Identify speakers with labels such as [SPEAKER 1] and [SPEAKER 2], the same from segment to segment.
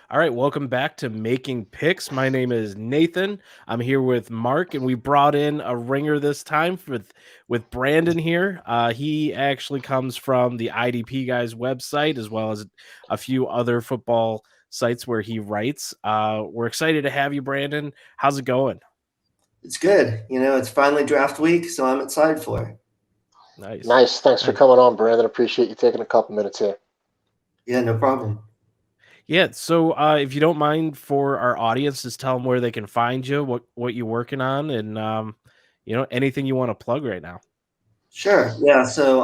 [SPEAKER 1] All right, welcome back to Making Picks. My name is Nathan. I'm here with Mark, and we brought in a ringer this time with Brandon here. He actually comes from the IDP Guys website as well as a few other football sites where he writes. We're excited to have you, Brandon. How's it going?
[SPEAKER 2] It's good. It's finally draft week, so I'm excited for it.
[SPEAKER 1] Nice.
[SPEAKER 3] Nice. Thanks for
[SPEAKER 1] Nice.
[SPEAKER 3] coming on, Brandon. Appreciate you taking a couple minutes here.
[SPEAKER 2] Yeah, no problem.
[SPEAKER 1] Yeah, so if you don't mind for our audience, just tell them where they can find you, what you're working on, and anything you want to plug right now.
[SPEAKER 2] Sure. Yeah. So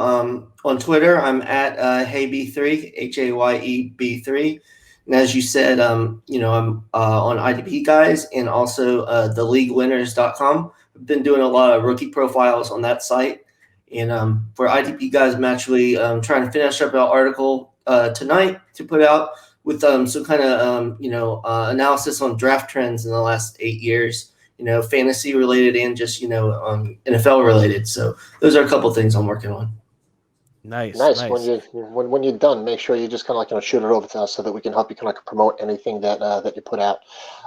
[SPEAKER 2] on Twitter, I'm at HeyB3, HAYEB3. And as you said, I'm on IDP Guys and also theleaguewinners.com. I've been doing a lot of rookie profiles on that site. And for IDP Guys, I'm actually trying to finish up an article tonight to put out with some kind of, analysis on draft trends in the last 8 years. Fantasy related and just, NFL related. So those are a couple things I'm working on.
[SPEAKER 1] Nice.
[SPEAKER 3] Nice. When you're done, make sure you just kind of shoot it over to us so that we can help you kind of promote anything that you put out.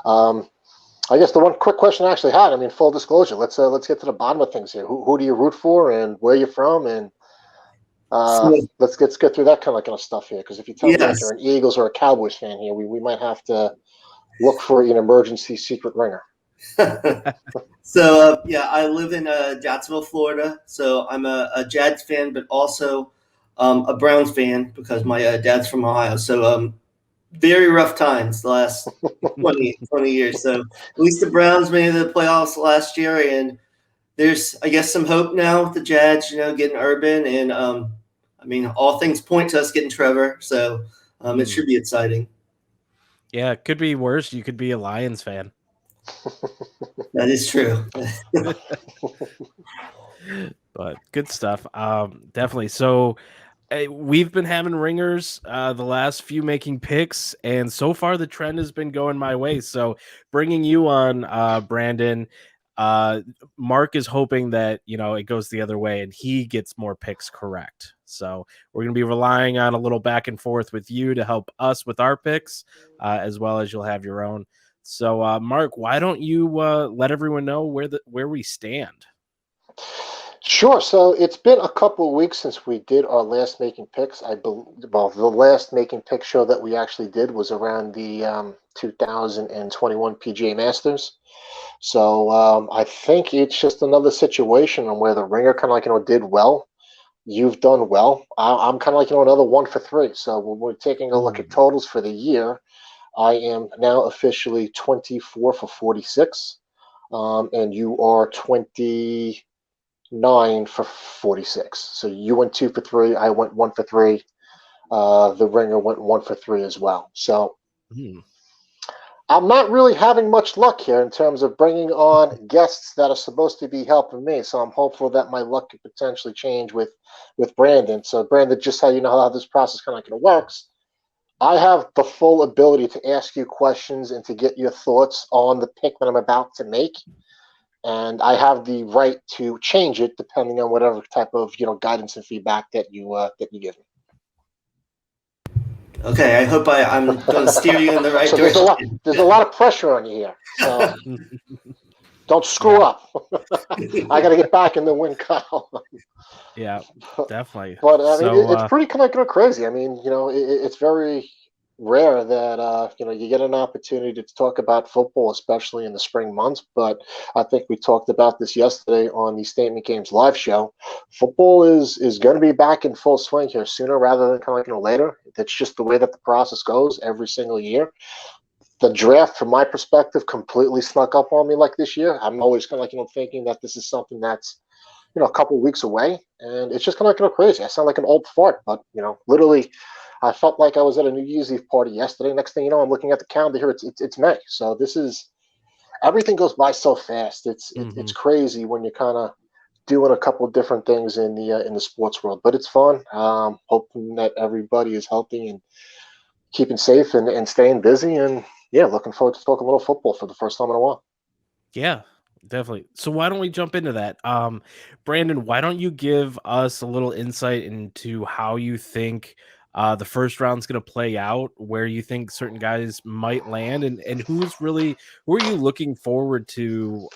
[SPEAKER 3] I guess the one quick question I actually had. I mean, full disclosure. Let's get to the bottom of things here. Who do you root for, and where you're from, and let's get through that kind of stuff here. Because if you tell me like
[SPEAKER 2] Yes.
[SPEAKER 3] you're an Eagles or a Cowboys fan here, we might have to look for an emergency secret ringer.
[SPEAKER 2] So I live in Jacksonville, Florida. So I'm a Jags fan, but also a Browns fan because my dad's from Ohio. So very rough times the last 20 years. So at least the Browns made the playoffs last year, and there's I guess some hope now with the Jags. Getting Urban, and all things point to us getting Trevor. So it should be exciting.
[SPEAKER 1] Yeah, it could be worse. You could be a Lions fan.
[SPEAKER 2] That is true.
[SPEAKER 1] But good stuff. Definitely. So we've been having ringers the last few making picks, and so far the trend has been going my way. So bringing you on, Brandon, Mark is hoping that it goes the other way and he gets more picks correct. So we're going to be relying on a little back and forth with you to help us with our picks, as well as you'll have your own. So Mark, why don't you let everyone know where we stand?
[SPEAKER 3] Sure. So it's been a couple of weeks since we did our last making picks. Well, the last making pick show that we actually did was around the 2021 PGA Masters. So I think it's just another situation where the ringer kind of did well. You've done well. I'm kind of another 1 for 3. So when we're taking a look at totals for the year, I am now officially 24 for 46, and you are 29 for 46. So you went 2 for 3. I went 1 for 3. The ringer went 1 for 3 as well. So I'm not really having much luck here in terms of bringing on guests that are supposed to be helping me. So I'm hopeful that my luck could potentially change with Brandon. So Brandon, just so you know how this process kind of works, I have the full ability to ask you questions and to get your thoughts on the pick that I'm about to make. And I have the right to change it depending on whatever type of guidance and feedback that you give me.
[SPEAKER 2] Okay, I hope I'm going to steer you in the right
[SPEAKER 3] so
[SPEAKER 2] direction.
[SPEAKER 3] There's a lot of pressure on you here. So don't screw up. I got to get back in the win column.
[SPEAKER 1] Yeah, definitely.
[SPEAKER 3] But I mean, it's pretty kind of crazy. I mean, it's very rare that you get an opportunity to talk about football, especially in the spring months. But I think we talked about this yesterday on the Statement Games live show. Football is going to be back in full swing here sooner rather than kind of later. That's just the way that the process goes every single year. The draft, from my perspective, completely snuck up on me like this year. I'm always kind of thinking that this is something that's a couple of weeks away, and it's just kind of crazy. I sound like an old fart, but literally, I felt like I was at a New Year's Eve party yesterday. Next thing you know, I'm looking at the calendar here. It's May, so this is everything goes by so fast. It's crazy when you're kind of doing a couple of different things in the sports world, but it's fun. Hoping that everybody is healthy and keeping safe and staying busy, and looking forward to talking a little football for the first time in a while.
[SPEAKER 1] Yeah. Definitely. So why don't we jump into that? Brandon, why don't you give us a little insight into how you think the first round's going to play out, where you think certain guys might land, and who are you looking forward to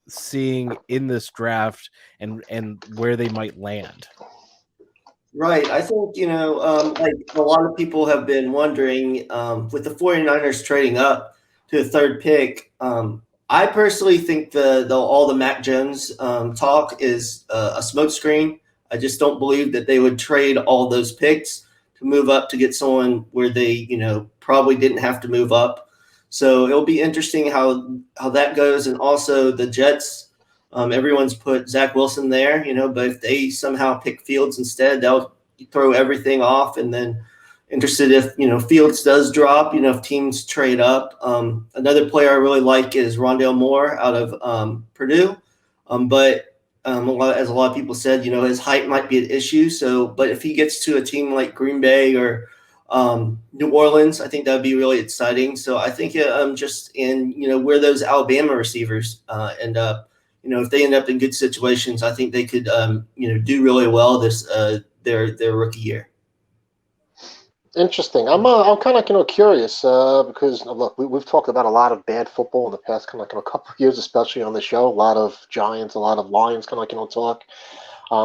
[SPEAKER 1] seeing in this draft, and where they might land?
[SPEAKER 2] Right. I think, like a lot of people have been wondering, with the 49ers trading up to the third pick, I personally think all the Mac Jones talk is a smokescreen. I just don't believe that they would trade all those picks to move up to get someone where they, probably didn't have to move up. So it'll be interesting how that goes. And also the Jets, everyone's put Zach Wilson there, but if they somehow pick Fields instead, they'll throw everything off. And then interested if, Fields does drop, if teams trade up. Another player I really like is Rondale Moore out of Purdue. But as a lot of people said, his height might be an issue. So, but if he gets to a team like Green Bay or New Orleans, I think that would be really exciting. So I think just in, where those Alabama receivers end up, if they end up in good situations, I think they could, do really well this their rookie year.
[SPEAKER 3] Interesting. I'm kind of curious because look, we've talked about a lot of bad football in the past kind of couple of years, especially on the show. A lot of Giants, a lot of Lions kind of talk.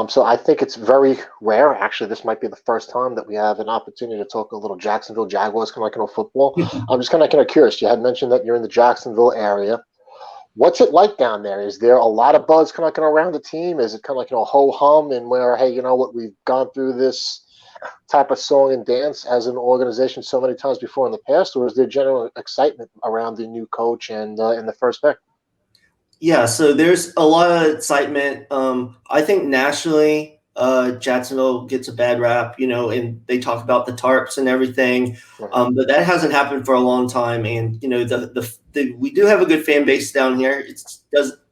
[SPEAKER 3] So I think it's very rare. Actually, this might be the first time that we have an opportunity to talk a little Jacksonville Jaguars kind of football. I'm just kind of curious. You had mentioned that you're in the Jacksonville area. What's it like down there? Is there a lot of buzz kind of around the team? Is it kind of ho hum and where, hey, you know what, we've gone through this type of song and dance as an organization so many times before in the past, or is there general excitement around the new coach and in the first pick?
[SPEAKER 2] Yeah, so there's a lot of excitement. I think nationally, Jacksonville gets a bad rap, and they talk about the tarps and everything, but that hasn't happened for a long time. And we do have a good fan base down here. It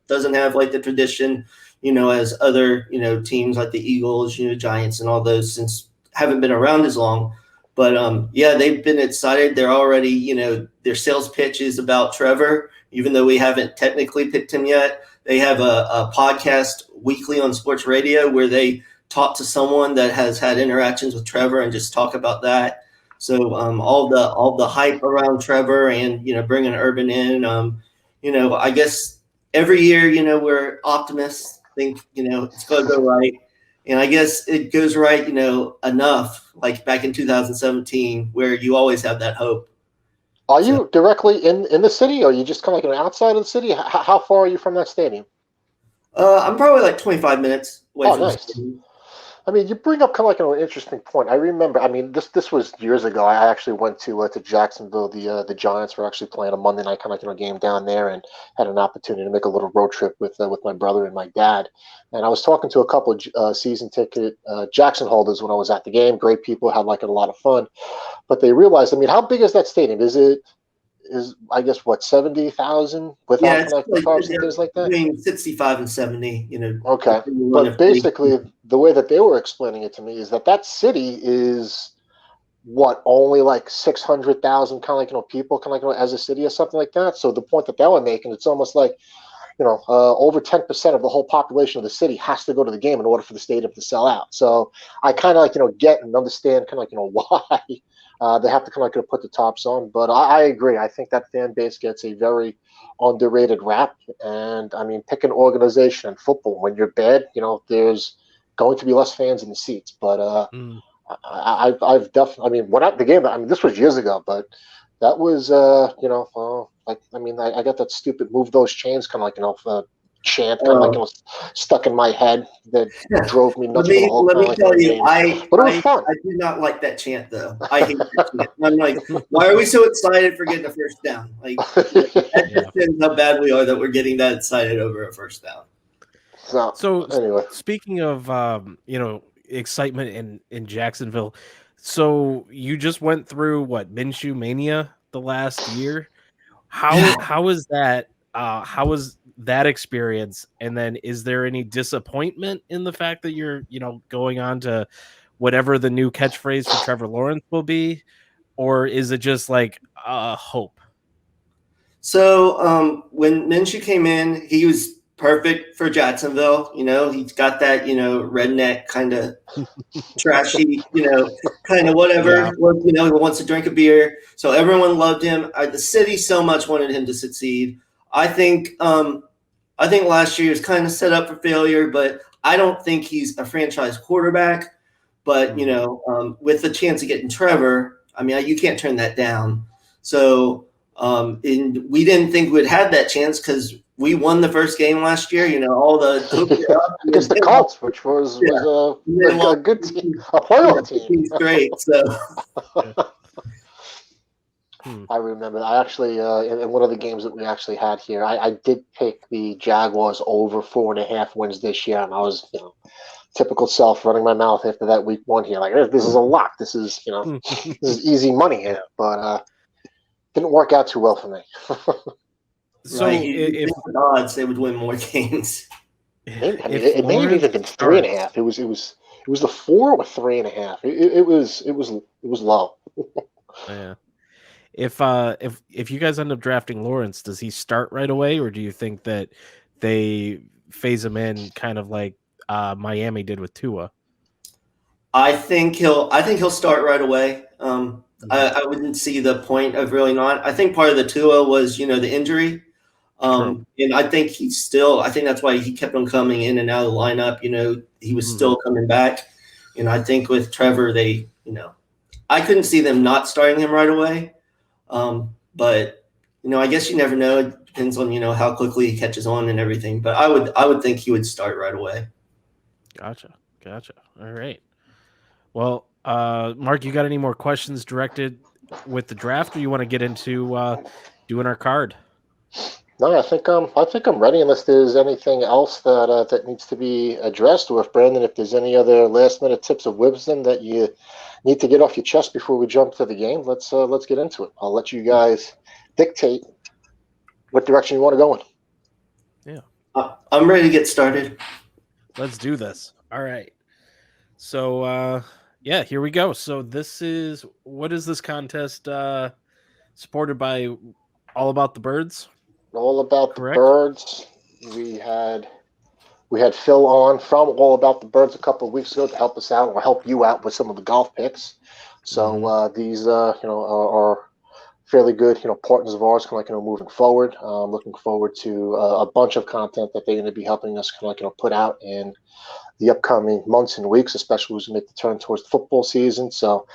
[SPEAKER 2] doesn't have like the tradition, as other teams like the Eagles, Giants, and all those since haven't been around as long. But yeah, they've been excited. They're already, their sales pitch is about Trevor, even though we haven't technically picked him yet. They have a podcast weekly on sports radio where they talk to someone that has had interactions with Trevor and just talk about that. So all the hype around Trevor and, bringing Urban in, I guess every year, we're optimists, think, it's going to go right. And I guess it goes right, enough, like back in 2017, where you always have that hope.
[SPEAKER 3] Are you directly in the city, or are you just kind of outside of the city? How far are you from that stadium?
[SPEAKER 2] I'm probably like 25 minutes away from the stadium.
[SPEAKER 3] I mean, you bring up kind of an interesting point. I remember, this was years ago. I actually went to Jacksonville. The Giants were actually playing a Monday night kind of game down there, and had an opportunity to make a little road trip with my brother and my dad. And I was talking to a couple of season ticket Jackson holders when I was at the game. Great people, had a lot of fun. But they realized, how big is that stadium? Is I guess what, 70,000 without the tarps and things like that?
[SPEAKER 2] Between 65 and 70,
[SPEAKER 3] Okay, but basically the way that they were explaining it to me is that city is what, only like 600,000 kind of people as a city or something like that. So the point that they were making, it's almost like over 10% of the whole population of the city has to go to the game in order for the stadium to sell out. So I kind of get and understand why. They have to kind of put the tops on, but I agree. I think that fan base gets a very underrated rap. And pick an organization in football. When you're bad, there's going to be less fans in the seats. But I've definitely. When at the game, this was years ago, but that was I got that stupid "move those chains" chant stuck in my head that drove me nuts.
[SPEAKER 2] Let me tell you, but it was fun. I do not like that chant though. I hate that chant. I'm like, why are we so excited for getting a first down? Like that just shows how bad we are that we're getting that excited over a first down.
[SPEAKER 3] So anyway,
[SPEAKER 1] speaking of excitement in Jacksonville, so you just went through Minshew mania the last year. How was that? How was that experience? And then is there any disappointment in the fact that you're, going on to whatever the new catchphrase for Trevor Lawrence will be? Or is it just like hope?
[SPEAKER 2] So when Minshew came in, he was perfect for Jacksonville. He's got that, redneck kind of trashy, kind of whatever.
[SPEAKER 1] Yeah.
[SPEAKER 2] He wants to drink a beer. So everyone loved him. The city so much wanted him to succeed. I think last year was kind of set up for failure, but I don't think he's a franchise quarterback. But with the chance of getting Trevor, I mean, you can't turn that down. So, and we didn't think we'd have that chance because we won the first game last year. All the
[SPEAKER 3] against the Colts, which was a good team, a playoff team.
[SPEAKER 2] Great. So.
[SPEAKER 3] I remember. I actually, in one of the games that we actually had here, I did pick the Jaguars over 4.5 wins this year, and I was, typical self running my mouth after that week 1 here, like this is a lock. This is, this is easy money here, but didn't work out too well for me.
[SPEAKER 1] So
[SPEAKER 2] right.
[SPEAKER 1] if
[SPEAKER 2] the odds, they would win more games.
[SPEAKER 3] It may have even been 3.5. It was the 4 or 3.5. It was low.
[SPEAKER 1] Yeah. If you guys end up drafting Lawrence, does he start right away, or do you think that they phase him in kind of like Miami did with Tua?
[SPEAKER 2] I think he'll start right away. I wouldn't see the point of really not. I think part of the Tua was the injury, and I think I think that's why he kept on coming in and out of the lineup. He was still coming back. I think with Trevor, they I couldn't see them not starting him right away. But I guess you never know. It depends on how quickly he catches on and everything. But I would think he would start right away.
[SPEAKER 1] Gotcha. All right. Well, Mark, you got any more questions directed with the draft, or you want to get into doing our card?
[SPEAKER 3] No, I think I'm ready. Unless there's anything else that needs to be addressed, or if Brandon, if there's any other last minute tips of wisdom that you need to get off your chest before we jump to the game, let's get into it. I'll let you guys dictate what direction you want to go in.
[SPEAKER 1] Yeah,
[SPEAKER 2] I'm ready to get started.
[SPEAKER 1] Let's do this. All right. So here we go. So what is this contest supported by? All About the Birds?
[SPEAKER 3] All About
[SPEAKER 1] Correct?
[SPEAKER 3] the Birds. We had Phil on from All About the Birds a couple of weeks ago to help us out or help you out with some of the golf picks. So these are fairly good partners of ours moving forward. Looking forward to a bunch of content that they're going to be helping us put out in the upcoming months and weeks, especially as we make the turn towards the football season. So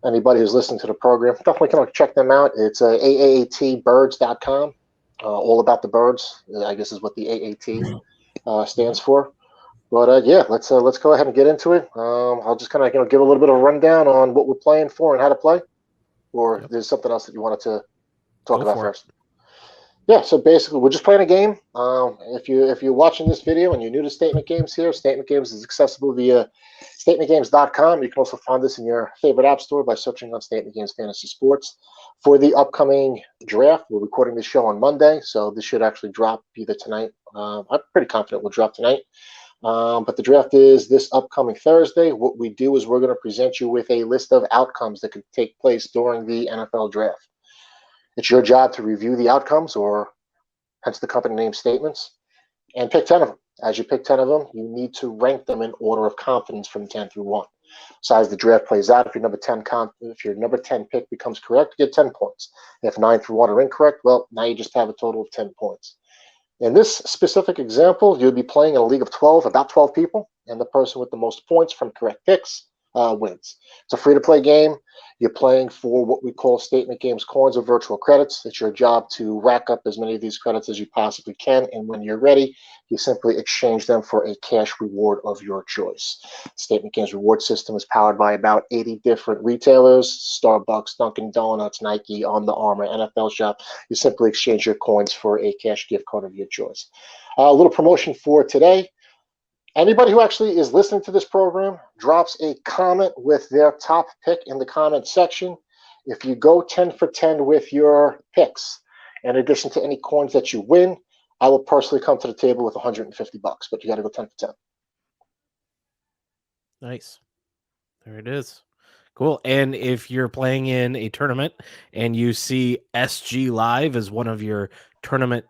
[SPEAKER 3] anybody who's listening to the program, definitely check them out. It's aatbirds.com. All About the Birds, I guess, is what the AAT stands for. But let's go ahead and get into it. I'll just give a little bit of a rundown on what we're playing for and how to play. Or there's something else that you wanted to talk about first? Yeah, so basically we're just playing a game. If you're watching this video and you're new to Statement Games here, Statement Games is accessible via StatementGames.com. You can also find this in your favorite app store by searching on Statement Games Fantasy Sports. For the upcoming draft, we're recording this show on Monday, so this should actually drop either tonight. I'm pretty confident we'll drop tonight. But the draft is this upcoming Thursday. What we do is we're going to present you with a list of outcomes that could take place during the NFL draft. It's your job to review the outcomes, or hence the company name statements, and pick 10 of them. As you pick 10 of them, you need to rank them in order of confidence from 10 through 1. So as the draft plays out, if your number 10 pick becomes correct, you get 10 points. If 9 through 1 are incorrect, well, now you just have a total of 10 points. In this specific example, you'll be playing in a league of 12, about 12 people, and the person with the most points from correct picks wins. It's a free-to-play game. You're playing for what we call Statement Games coins or virtual credits. It's your job to rack up as many of these credits as you possibly can, and when you're ready, you simply exchange them for a cash reward of your choice. Statement Games reward system is powered by about 80 different retailers: Starbucks, Dunkin' Donuts, Nike, Under Armour, NFL Shop. You simply exchange your coins for a cash gift card of your choice. A little promotion for today. Anybody who actually is listening to this program drops a comment with their top pick in the comment section. If you go 10 for 10 with your picks, in addition to any coins that you win, I will personally come to the table with $150, but you got to go 10 for 10.
[SPEAKER 1] Nice. There it is. Cool. And if you're playing in a tournament and you see SG Live as one of your tournament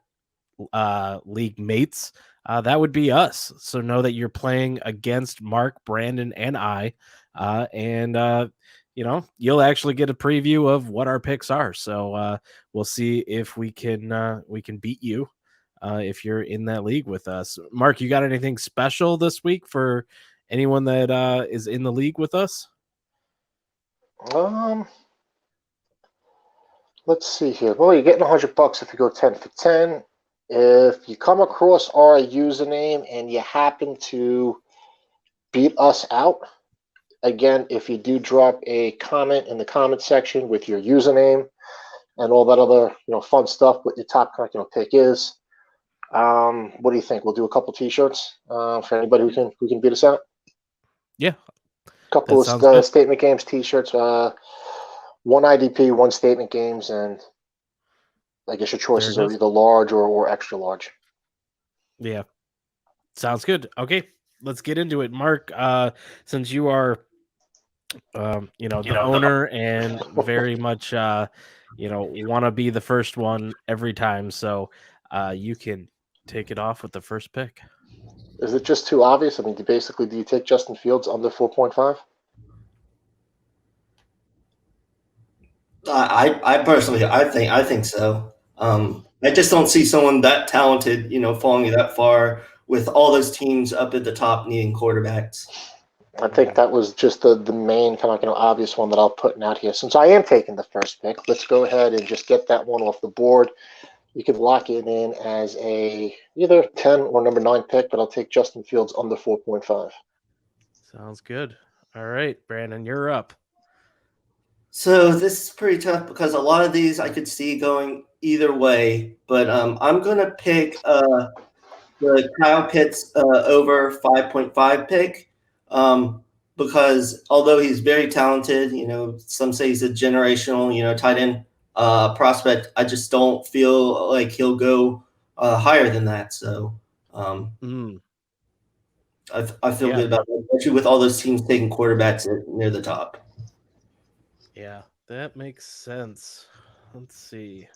[SPEAKER 1] league mates, that would be us. So know that you're playing against Mark, Brandon, and I, and you'll actually get a preview of what our picks are. So we'll see if we can beat you if you're in that league with us. Mark, you got anything special this week for anyone that is in the league with us?
[SPEAKER 3] Let's see here. Well, you're getting $100 if you go 10 for 10. If you come across our username and you happen to beat us out, again, if you do drop a comment in the comment section with your username and all that other fun stuff, what your top pick is, what do you think? We'll do a couple T-shirts for anybody who can beat us out.
[SPEAKER 1] Yeah,
[SPEAKER 3] a couple
[SPEAKER 1] of
[SPEAKER 3] Statement Games T-shirts. One IDP, one Statement Games, and I guess your choices are either large or extra large.
[SPEAKER 1] Yeah, sounds good. Okay, let's get into it, Mark. Since you are, the owner and very much, want to be the first one every time, so you can take it off with the first pick.
[SPEAKER 3] Is it just too obvious? I mean, do you take Justin Fields under 4.5?
[SPEAKER 2] I personally, I think so. I just don't see someone that talented, falling that far with all those teams up at the top needing quarterbacks.
[SPEAKER 3] I think that was just the main obvious one that I'll put out here. Since I am taking the first pick, let's go ahead and just get that one off the board. You can lock it in as a either 10 or number 9 pick, but I'll take Justin Fields under 4.5.
[SPEAKER 1] Sounds good. All right, Brandon, you're up.
[SPEAKER 2] So this is pretty tough because a lot of these I could see going either way, but I'm going to pick the Kyle Pitts over 5.5 pick because although he's very talented, some say he's a generational, tight end prospect, I just don't feel like he'll go higher than that. So I feel good about it, especially with all those teams taking quarterbacks near the top.
[SPEAKER 1] Yeah, that makes sense. Let's see.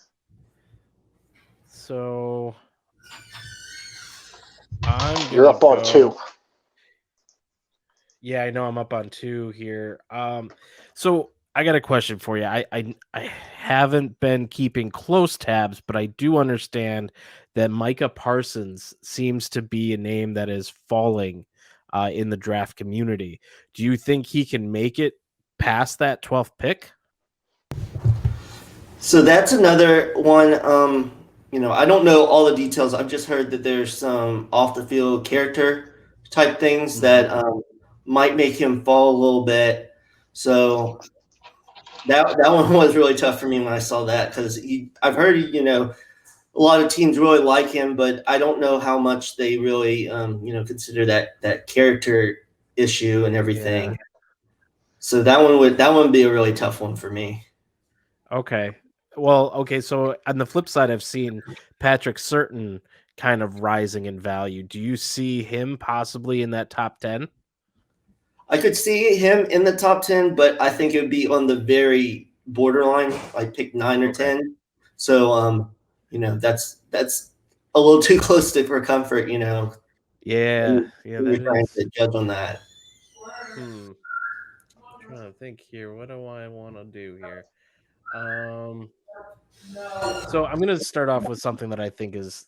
[SPEAKER 1] So
[SPEAKER 3] you're up on 2.
[SPEAKER 1] Yeah, I know I'm up on 2 here. So I got a question for you. I haven't been keeping close tabs, but I do understand that Micah Parsons seems to be a name that is falling in the draft community. Do you think he can make it past that 12th pick?
[SPEAKER 2] So that's another one. I don't know all the details. I've just heard that there's some off the field character type things that might make him fall a little bit. So that one was really tough for me when I saw that because I've heard a lot of teams really like him, but I don't know how much they really consider that character issue and everything. Yeah. So that one would be a really tough one for me.
[SPEAKER 1] Okay. Well, okay, so on the flip side, I've seen Patrick Surtain kind of rising in value. Do you see him possibly in that top 10?
[SPEAKER 2] I could see him in the top 10, but I think it would be on the very borderline, like pick 9 or 10. So, that's a little too close for comfort,
[SPEAKER 1] Yeah,
[SPEAKER 2] we're trying to judge on that.
[SPEAKER 1] I'm trying to think here. What do I want to do here? So I'm going to start off with something that I think is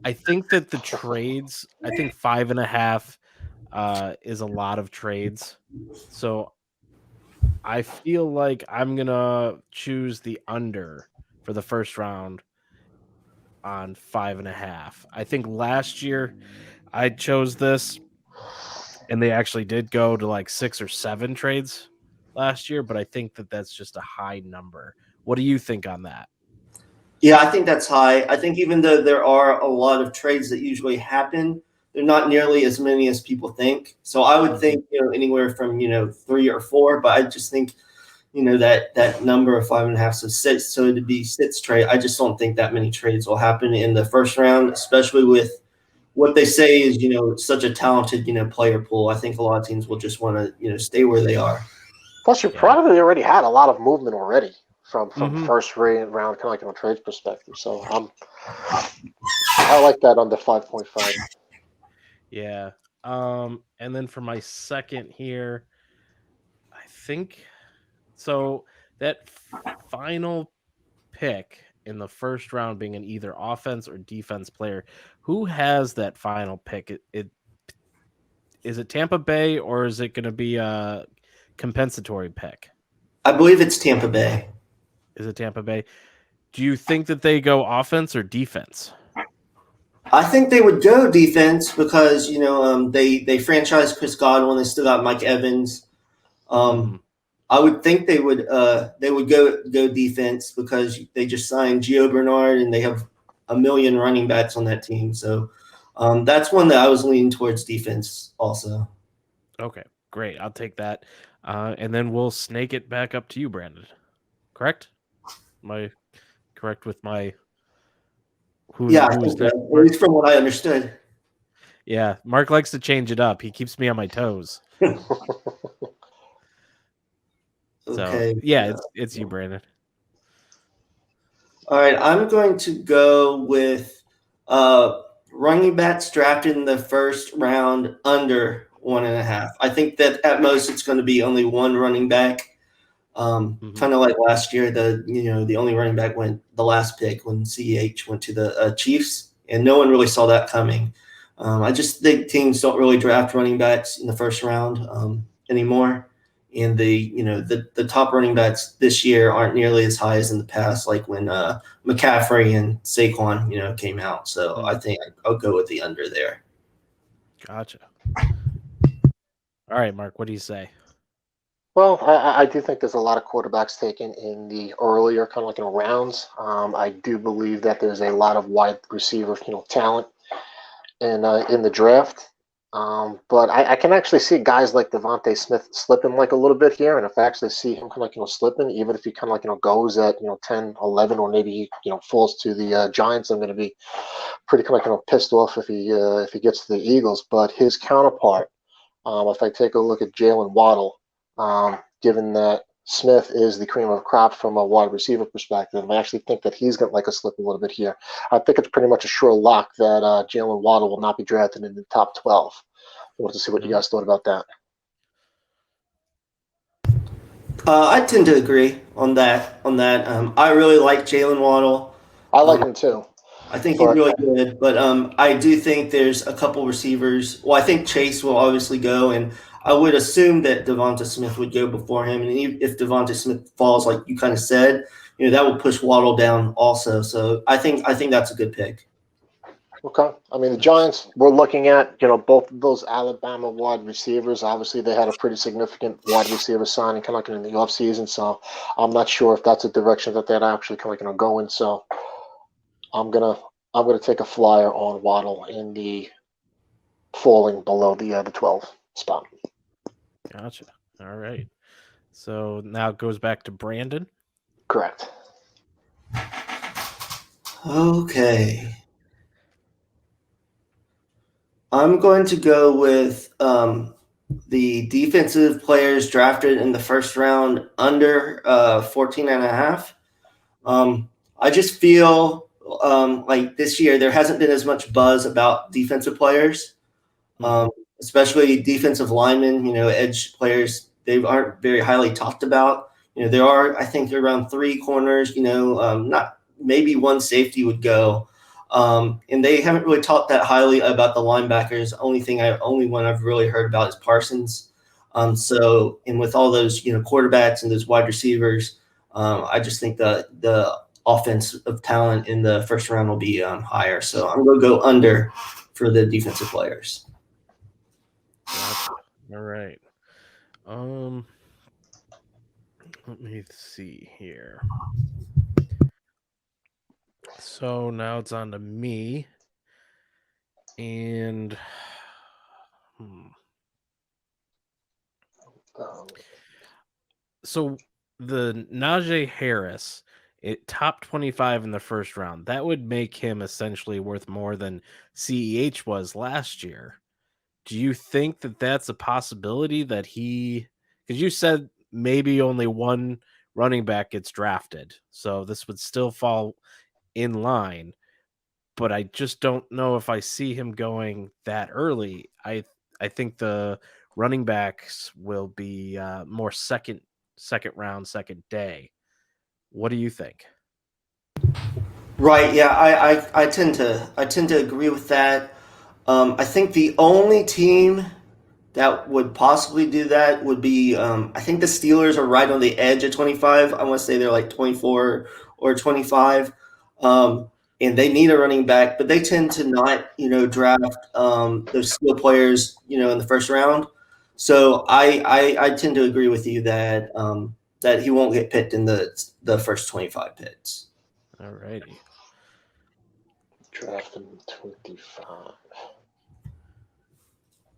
[SPEAKER 1] I think that the trades, I think 5.5 is a lot of trades. So I feel like I'm going to choose the under for the first round on 5.5. I think last year I chose this and they actually did go to like 6 or 7 trades last year, but I think that that's just a high number. What do you think on that?
[SPEAKER 2] Yeah, I think that's high. I think even though there are a lot of trades that usually happen, they're not nearly as many as people think. So I would think, anywhere from, 3 or 4, but I just think, that number of 5.5, so 6, so it'd be 6 trade. I just don't think that many trades will happen in the first round, especially with what they say is, such a talented, player pool. I think a lot of teams will just want to, stay where they are.
[SPEAKER 3] Plus, you probably already had a lot of movement already from first round, kind of like on a trades perspective. So I like that under 5.5.
[SPEAKER 1] Yeah. And then for my second here, I think so that final pick in the first round being an either offense or defense player, who has that final pick? Is it Tampa Bay or is it going to be a compensatory pick?
[SPEAKER 2] I believe it's Tampa Bay.
[SPEAKER 1] Is it Tampa Bay? Do you think that they go offense or defense?
[SPEAKER 2] I think they would go defense because they franchised Chris Godwin. They still got Mike Evans. I would think they would go defense because they just signed Gio Bernard and they have a million running backs on that team. So that's one that I was leaning towards defense also.
[SPEAKER 1] Okay, great. I'll take that. And then we'll snake it back up to you, Brandon. Correct? Am I correct with my who's
[SPEAKER 2] I think so.
[SPEAKER 1] next?
[SPEAKER 2] At least from what I understood.
[SPEAKER 1] Yeah, Mark likes to change it up. He keeps me on my toes.
[SPEAKER 2] Okay.
[SPEAKER 1] So, yeah, it's you, Brandon.
[SPEAKER 2] All right, I'm going to go with running backs drafted in the first round under 1.5. I think that at most it's going to be only one running back. Kind of like last year, the only running back went the last pick when CEH went to the Chiefs, and no one really saw that coming. I just think teams don't really draft running backs in the first round anymore. And the top running backs this year aren't nearly as high as in the past, like when McCaffrey and Saquon, came out. So I think I'll go with the under there.
[SPEAKER 1] Gotcha. All right, Mark, what do you say?
[SPEAKER 3] Well, I do think there's a lot of quarterbacks taken in the earlier kind of rounds. I do believe that there's a lot of wide receiver, talent in the draft. But I can actually see guys like Devontae Smith slipping a little bit here, and if I actually see him kind of slipping, even if he kind of goes at 10, 11, or maybe he falls to the Giants, I'm going to be pretty kind of pissed off if he gets to the Eagles. But his counterpart, if I take a look at Jalen Waddle, given that Smith is the cream of the crop from a wide receiver perspective, I actually think that he's going to slip a little bit here. I think it's pretty much a sure lock that Jalen Waddle will not be drafted in the top 12. I want to see what you guys thought about that.
[SPEAKER 2] I tend to agree on that. I really like Jalen Waddle.
[SPEAKER 3] I like him too.
[SPEAKER 2] I think he's really good, but I do think there's a couple receivers. Well, I think Chase will obviously go, and I would assume that Devonta Smith would go before him. And if Devonta Smith falls, like you kind of said, that will push Waddle down also. So I think that's a good pick.
[SPEAKER 3] Okay. I mean, the Giants, we're looking at, both of those Alabama wide receivers. Obviously, they had a pretty significant wide receiver signing kind of in the offseason. So I'm not sure if that's a direction that they're actually kind of go in. So I'm gonna take a flyer on Waddle in the falling below the 12 spot.
[SPEAKER 1] Gotcha. All right. So now it goes back to Brandon.
[SPEAKER 3] Correct.
[SPEAKER 2] Okay. I'm going to go with the defensive players drafted in the first round under 14.5. I just feel like this year there hasn't been as much buzz about defensive players, especially defensive linemen, edge players. They aren't very highly talked about. There are, I think, around 3 corners, not maybe one safety would go. And they haven't really talked that highly about the linebackers. Only one I've really heard about is Parsons. And with all those, quarterbacks and those wide receivers, I just think the offensive talent in the first round will be higher. So I'm going to go under for the defensive players.
[SPEAKER 1] Gotcha. All right. Let me see here. So now it's on to me. And so the Najee Harris, top 25 in the first round, that would make him essentially worth more than CEH was last year. Do you think that that's a possibility that because you said maybe only one running back gets drafted, so this would still fall in line. but I just don't know if I see him going that early. I think the running backs will be more second round, second day. What do you think?
[SPEAKER 2] Right. Yeah. I tend to agree with that. I think the only team that would possibly do that would be I think the Steelers are right on the edge of 25. I want to say they're like 24 or 25. And they need a running back, but they tend to not, draft those skill players, in the first round. So I tend to agree with you that that he won't get picked in the first 25 picks.
[SPEAKER 1] All righty.
[SPEAKER 3] Draft in 25.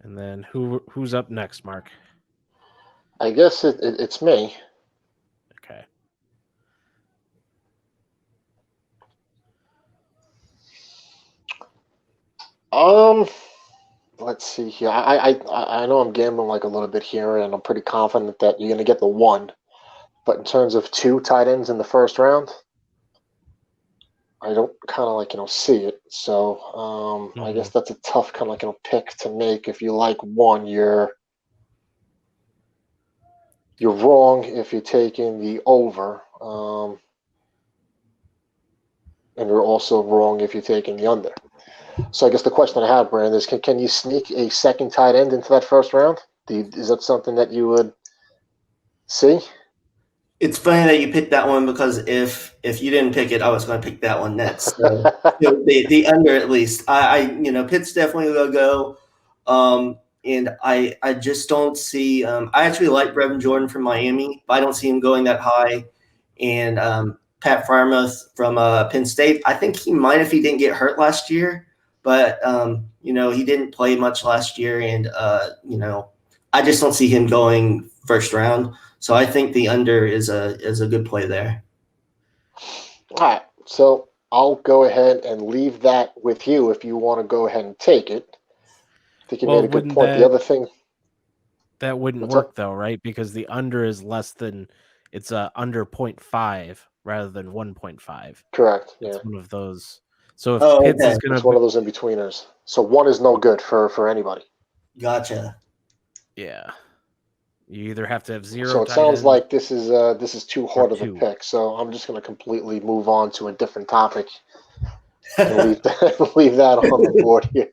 [SPEAKER 1] And then who's up next, Mark?
[SPEAKER 3] I guess it's me.
[SPEAKER 1] Okay.
[SPEAKER 3] Let's see here. I know I'm gambling like a little bit here, and I'm pretty confident that you're going to get the one. But in terms of 2 tight ends in the first round, I don't kind of see it. So I guess that's a tough kind of pick to make. If you like one, you're wrong if you're taking the over, and you're also wrong if you're taking the under. So I guess the question I have, Brandon, is can you sneak a second tight end into that first round? Is that something that you would see?
[SPEAKER 2] It's funny that you picked that one because if you didn't pick it, I was going to pick that one next. So the under at least. Pitt's definitely going to go. And I just don't see. I actually like Brevin Jordan from Miami, but I don't see him going that high. And Pat Freiermuth from Penn State, I think he might if he didn't get hurt last year. But he didn't play much last year, and I just don't see him going first round. So I think the under is a good play there.
[SPEAKER 3] All right. So I'll go ahead and leave that with you if you want to go ahead and take it. I think you made a good point. The other thing
[SPEAKER 1] that wouldn't work though, right? Because the under is less than it's under 0.5 rather than 1.5.
[SPEAKER 3] Correct.
[SPEAKER 1] It's one of those. So if
[SPEAKER 2] Pitts
[SPEAKER 1] is going to
[SPEAKER 3] be one of those in betweeners. So one is no good for anybody.
[SPEAKER 2] Gotcha.
[SPEAKER 1] Yeah. You either have to have 0.
[SPEAKER 3] So it sounds like this is too hard of a pick. So I'm just going to completely move on to a different topic and leave that on the board here.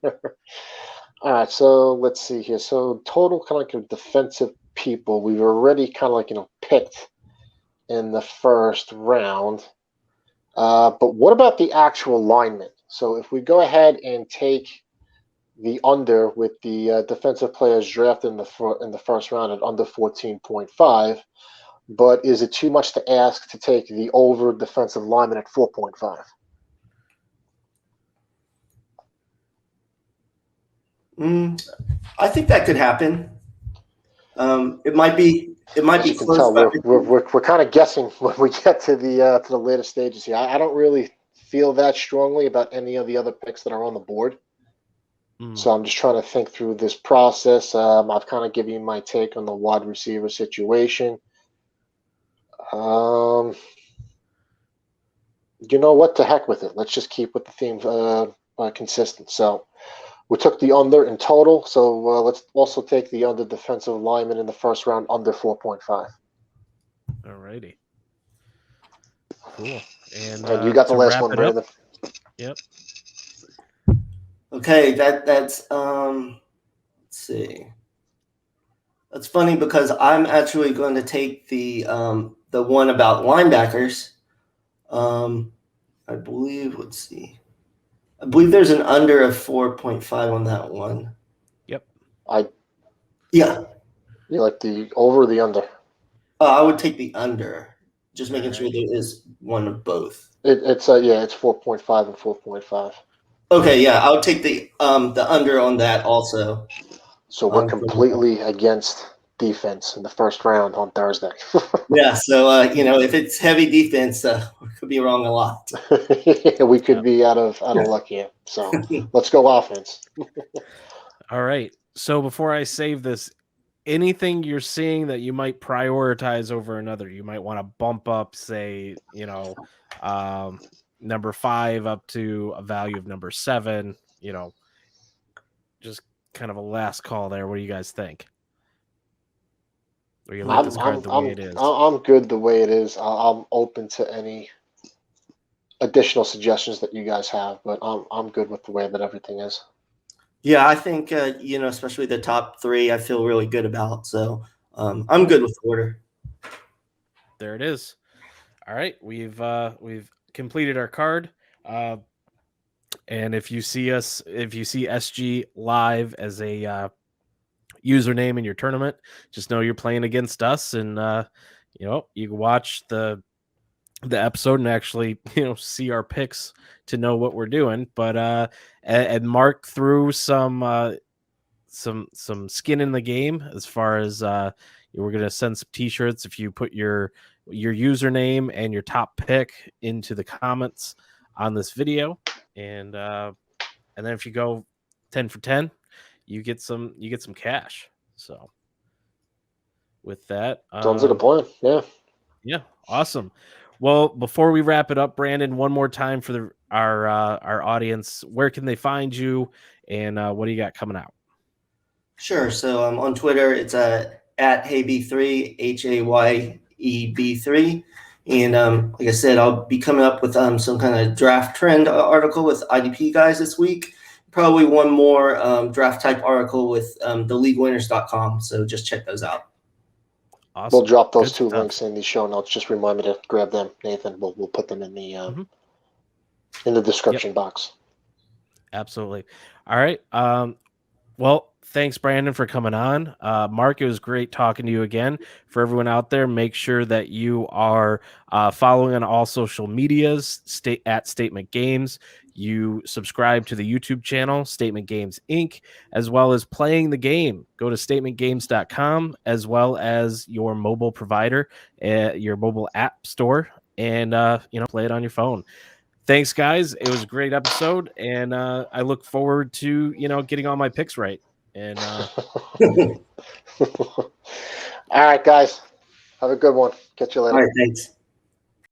[SPEAKER 3] All right. So let's see here. So total kind of defensive people we've already kind of picked in the first round. But what about the actual linemen? So if we go ahead and take the under with the defensive players drafted in the first round at under 14.5, but is it too much to ask to take the over defensive lineman at 4.5?
[SPEAKER 2] I think that could happen. It might be close.
[SPEAKER 3] We're kind of guessing when we get to the later stages here. I don't really feel that strongly about any of the other picks that are on the board. So I'm just trying to think through this process. I've kind of given you my take on the wide receiver situation. You know what? To heck with it. Let's just keep with the theme consistent. So we took the under in total. So let's also take the under defensive lineman in the first round under 4.5.
[SPEAKER 1] All righty. Cool.
[SPEAKER 3] And you got the last one, Brandon.
[SPEAKER 1] Yep.
[SPEAKER 2] Okay, that's let's see. That's funny because I'm actually going to take the one about linebackers. I believe. Let's see. I believe there's an under of 4.5 on that one.
[SPEAKER 1] Yep.
[SPEAKER 2] Yeah.
[SPEAKER 3] You like the over or the under?
[SPEAKER 2] I would take the under. Just making sure there is one of both.
[SPEAKER 3] It's 4.5 and 4.5.
[SPEAKER 2] Okay, yeah, I'll take the under on that also.
[SPEAKER 3] So we're completely against defense in the first round on Thursday.
[SPEAKER 2] Yeah, so if it's heavy defense, we could be wrong a lot.
[SPEAKER 3] We could be out of luck here. So let's go offense.
[SPEAKER 1] All right. So before I save this, anything you're seeing that you might prioritize over another, you might want to bump up, say, number 5 up to a value of number 7. Just kind of a last call there. What do you guys think? Or you like this card the way it is?
[SPEAKER 3] I'm good the way it is. I'm open to any additional suggestions that you guys have, but I'm good with the way that everything is.
[SPEAKER 2] Yeah, I think especially the top 3, I feel really good about. So I'm good with the order.
[SPEAKER 1] There it is. All right, we've completed our card. And if you see SG live as a username in your tournament, just know you're playing against us, and you can watch the episode and actually see our picks to know what we're doing. But and Mark threw some skin in the game as far as we're gonna send some t-shirts if you put your username and your top pick into the comments on this video, and then if you go 10 for 10, you get some cash. So with that,
[SPEAKER 3] sounds like a plan.
[SPEAKER 1] Yeah, awesome. Well, before we wrap it up, Brandon, one more time for our audience, where can they find you, and what do you got coming out?
[SPEAKER 2] Sure. So on Twitter, it's at Hayb3, HAYEB3. And like I said, I'll be coming up with some kind of draft trend article with IDP guys this week. Probably one more draft type article with theleaguewinners.com. So just check those out.
[SPEAKER 1] Awesome.
[SPEAKER 3] We'll drop those two links in the show notes. Just remind me to grab them, Nathan. We'll put them in the in the description box.
[SPEAKER 1] Absolutely. All right. Well, thanks, Brandon, for coming on. Mark, it was great talking to you again. For everyone out there, make sure that you are following on all social medias at Statement Games. You subscribe to the YouTube channel, Statement Games Inc., as well as playing the game. Go to statementgames.com, as well as your mobile provider, your mobile app store, and play it on your phone. Thanks, guys. It was a great episode, and I look forward to getting all my picks right. And
[SPEAKER 3] all right, guys, have a good one. Catch you later.
[SPEAKER 2] All right, thanks.